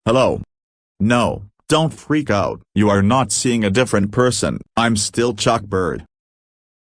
Hello. No, don't freak out. You are not seeing a different person. I'm still Chuck Bird.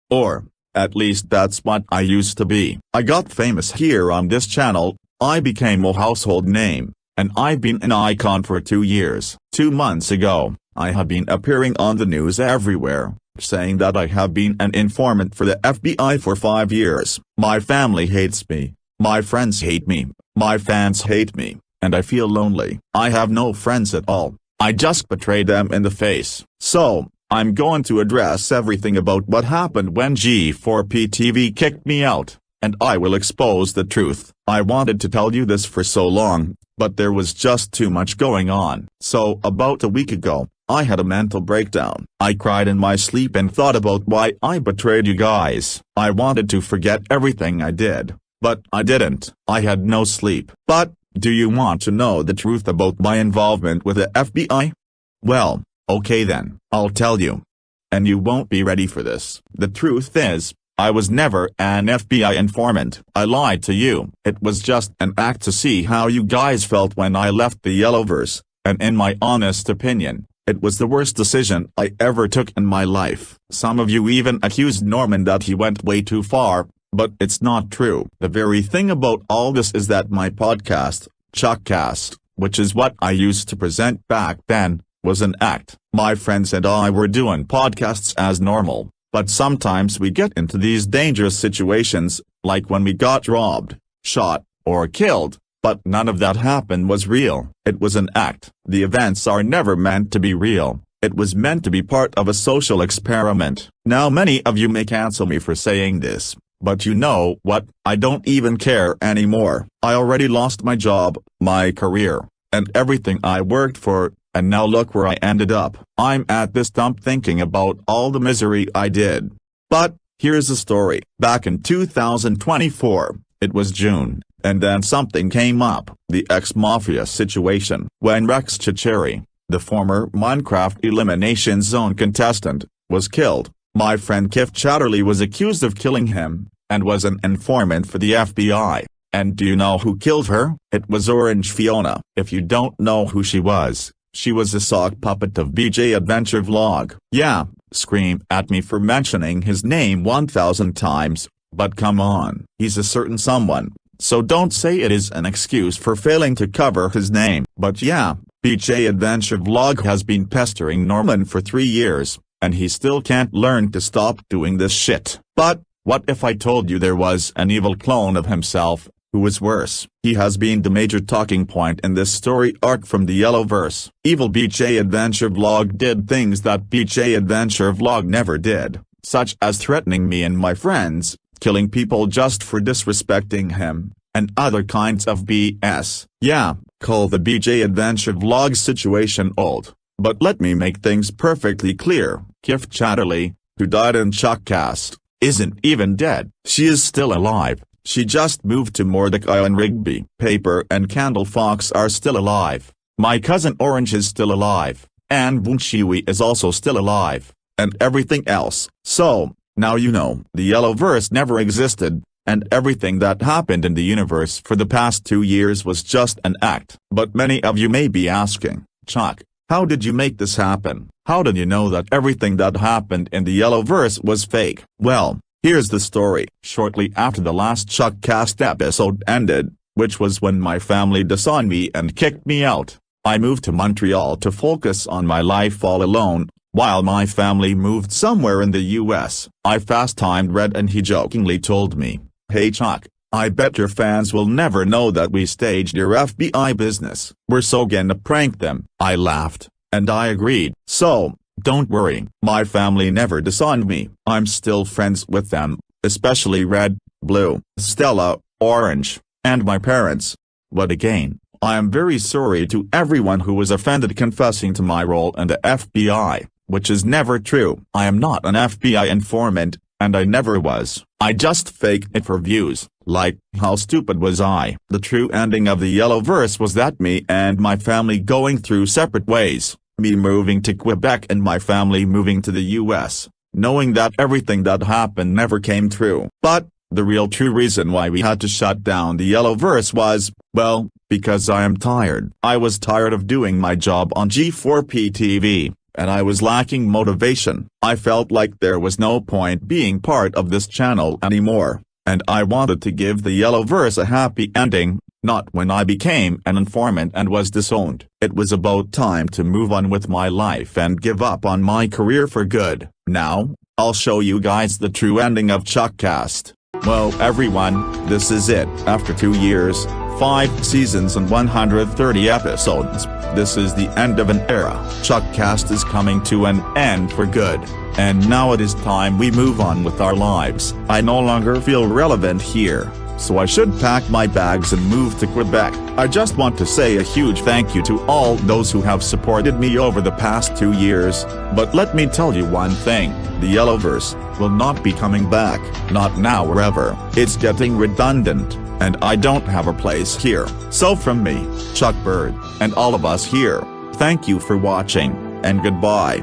Or, at least that's what I used to be. I got famous here on this channel, I became a household name, and I've been an icon for 2 years. 2 months ago, I have been appearing on the news everywhere, saying that I have been an informant for the FBI for 5 years. My family hates me, my friends hate me, my fans hate me, and I feel lonely. I have no friends at all. I just betrayed them in the face. So, I'm going to address everything about what happened when G4p TV kicked me out, and I will expose the truth. I wanted to tell you this for so long, but there was just too much going on. So about a week ago, I had a mental breakdown. I cried in my sleep and thought about why I betrayed you guys. I wanted to forget everything I did, but I didn't. I had no sleep. But, do you want to know the truth about my involvement with the FBI? Well, okay then, I'll tell you. And you won't be ready for this. The truth is, I was never an FBI informant. I lied to you. It was just an act to see how you guys felt when I left the Yellowverse, and in my honest opinion, it was the worst decision I ever took in my life. Some of you even accused Norman that he went way too far, but it's not true. The very thing about all this is that my podcast, Chuckcast, which is what I used to present back then, was an act. My friends and I were doing podcasts as normal, but sometimes we get into these dangerous situations, like when we got robbed, shot, or killed, but none of that happened was real. It was an act. The events are never meant to be real. It was meant to be part of a social experiment. Now many of you may cancel me for saying this, but you know what, I don't even care anymore. I already lost my job, my career, and everything I worked for, and now look where I ended up. I'm at this dump thinking about all the misery I did. But, here's the story. Back in 2024, it was June, and then something came up. The ex-mafia situation. When Rex Chicheri, the former Minecraft Elimination Zone contestant, was killed, my friend Kif Chatterley was accused of killing him, and was an informant for the FBI. And do you know who killed her? It was Orange Fiona. If you don't know who she was a sock puppet of BJ Adventure Vlog. Yeah, scream at me for mentioning his name 1,000 times, but come on. He's a certain someone, so don't say it is an excuse for failing to cover his name. But yeah, BJ Adventure Vlog has been pestering Norman for 3 years, and he still can't learn to stop doing this shit. But, what if I told you there was an evil clone of himself, who was worse? He has been the major talking point in this story arc from the Yellowverse. Evil BJ Adventure Vlog did things that BJ Adventure Vlog never did, such as threatening me and my friends, killing people just for disrespecting him, and other kinds of BS. Yeah, call the BJ Adventure Vlog situation old, but let me make things perfectly clear. Kif Chatterley, who died in Chuckcast, isn't even dead. She is still alive. She just moved to Mordecai and Rigby. Paper and Candle Fox are still alive. My cousin Orange is still alive, and Boonshiwi is also still alive, and everything else. So, now you know. The Yellowverse never existed, and everything that happened in the universe for the past 2 years was just an act. But many of you may be asking, Chuck, how did you make this happen? How did you know that everything that happened in the Yellowverse was fake? Well, here's the story. Shortly after the last Chuckcast episode ended, which was when my family disowned me and kicked me out, I moved to Montreal to focus on my life all alone, while my family moved somewhere in the US. I fast-timed Red and he jokingly told me, "Hey Chuck, I bet your fans will never know that we staged your FBI business. We're so gonna prank them." I laughed, and I agreed. So, don't worry, my family never disowned me. I'm still friends with them, especially Red, Blue, Stella, Orange, and my parents. But again, I am very sorry to everyone who was offended confessing to my role in the FBI, which is never true. I am not an FBI informant, and I never was. I just faked it for views. Like, how stupid was I? The true ending of the Yellowverse was that me and my family going through separate ways. Me moving to Quebec and my family moving to the US, knowing that everything that happened never came true. But, The real true reason why we had to shut down the Yellowverse was, well, because I am tired. I was tired of doing my job on G4p TV, and I was lacking motivation. I felt like there was no point being part of this channel anymore, and I wanted to give the Yellowverse a happy ending, not when I became an informant and was disowned. It was about time to move on with my life and give up on my career for good. Now, I'll show you guys the true ending of Chuckcast. Well everyone, this is it. After 2 years, 5 seasons and 130 episodes, this is the end of an era. Chuckcast is coming to an end for good, and now it is time we move on with our lives. I no longer feel relevant here, so I should pack my bags and move to Quebec. I just want to say a huge thank you to all those who have supported me over the past 2 years, but let me tell you one thing, the Yellowverse will not be coming back, not now or ever. It's getting redundant, and I don't have a place here. So from me, Chuck Bird, and all of us here, thank you for watching, and goodbye.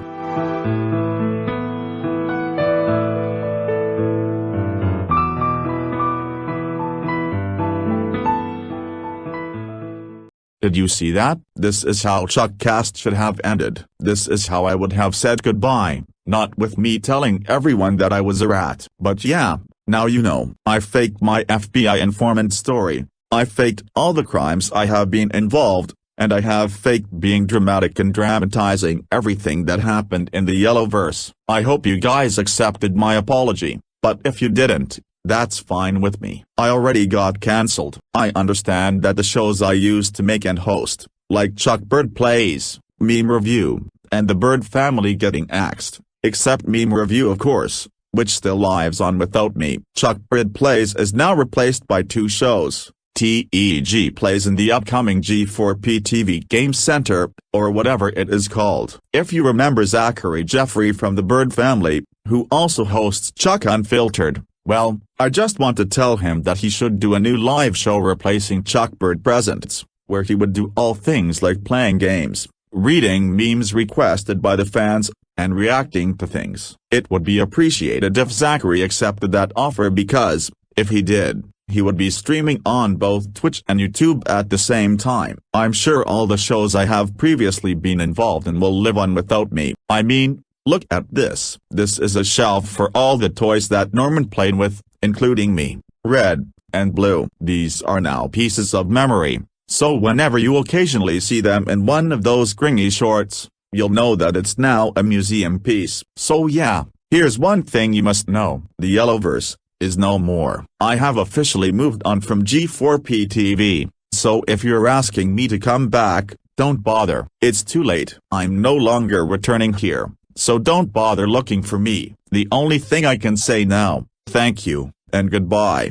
Did you see that? This is how Chuckcast should have ended. This is how I would have said goodbye, not with me telling everyone that I was a rat. But yeah, now you know. I faked my FBI informant story, I faked all the crimes I have been involved, and I have faked being dramatic and dramatizing everything that happened in the Yellowverse. I hope you guys accepted my apology, but if you didn't, that's fine with me. I already got cancelled. I understand that the shows I used to make and host, like Chuck Bird Plays, Meme Review, and The Bird Family getting axed, except Meme Review of course, which still lives on without me. Chuck Bird Plays is now replaced by 2 shows. TEG plays in the upcoming G4p TV Game Center, or whatever it is called. If you remember Zachary Jeffrey from The Bird Family, who also hosts Chuck Unfiltered, well, I just want to tell him that he should do a new live show replacing Chuck Bird Presents, where he would do all things like playing games, reading memes requested by the fans, and reacting to things. It would be appreciated if Zachary accepted that offer because, if he did, he would be streaming on both Twitch and YouTube at the same time. I'm sure all the shows I have previously been involved in will live on without me. I mean, look at this. This is a shelf for all the toys that Norman played with, including me, Red, and Blue. These are now pieces of memory, so whenever you occasionally see them in one of those gringy shorts, you'll know that it's now a museum piece. So yeah, here's one thing you must know. The Yellowverse is no more. I have officially moved on from G4p TV, so if you're asking me to come back, don't bother. It's too late. I'm no longer returning here, so don't bother looking for me. The only thing I can say now, thank you, and goodbye.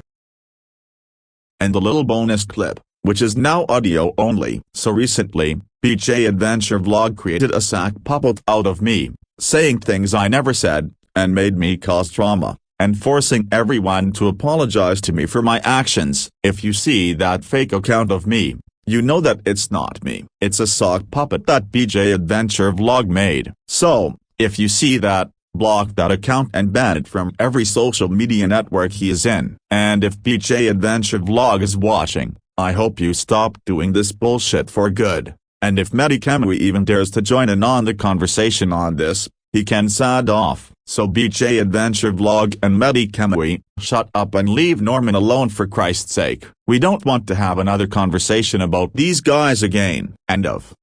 And the little bonus clip, which is now audio only. So recently, PJ Adventure Vlog created a sack puppet out of me, saying things I never said, and made me cause trauma, and forcing everyone to apologize to me for my actions. If you see that fake account of me, you know that it's not me. It's a sock puppet that PJ Adventure Vlog made. So, if you see that, block that account and ban it from every social media network he is in. And if PJ Adventure Vlog is watching, I hope you stop doing this bullshit for good. And if Medicamui even dares to join in on the conversation on this, he can sad off. So PJ Adventure Vlog and Medicamui, shut up and leave Norman alone for Christ's sake. We don't want to have another conversation about these guys again. End of.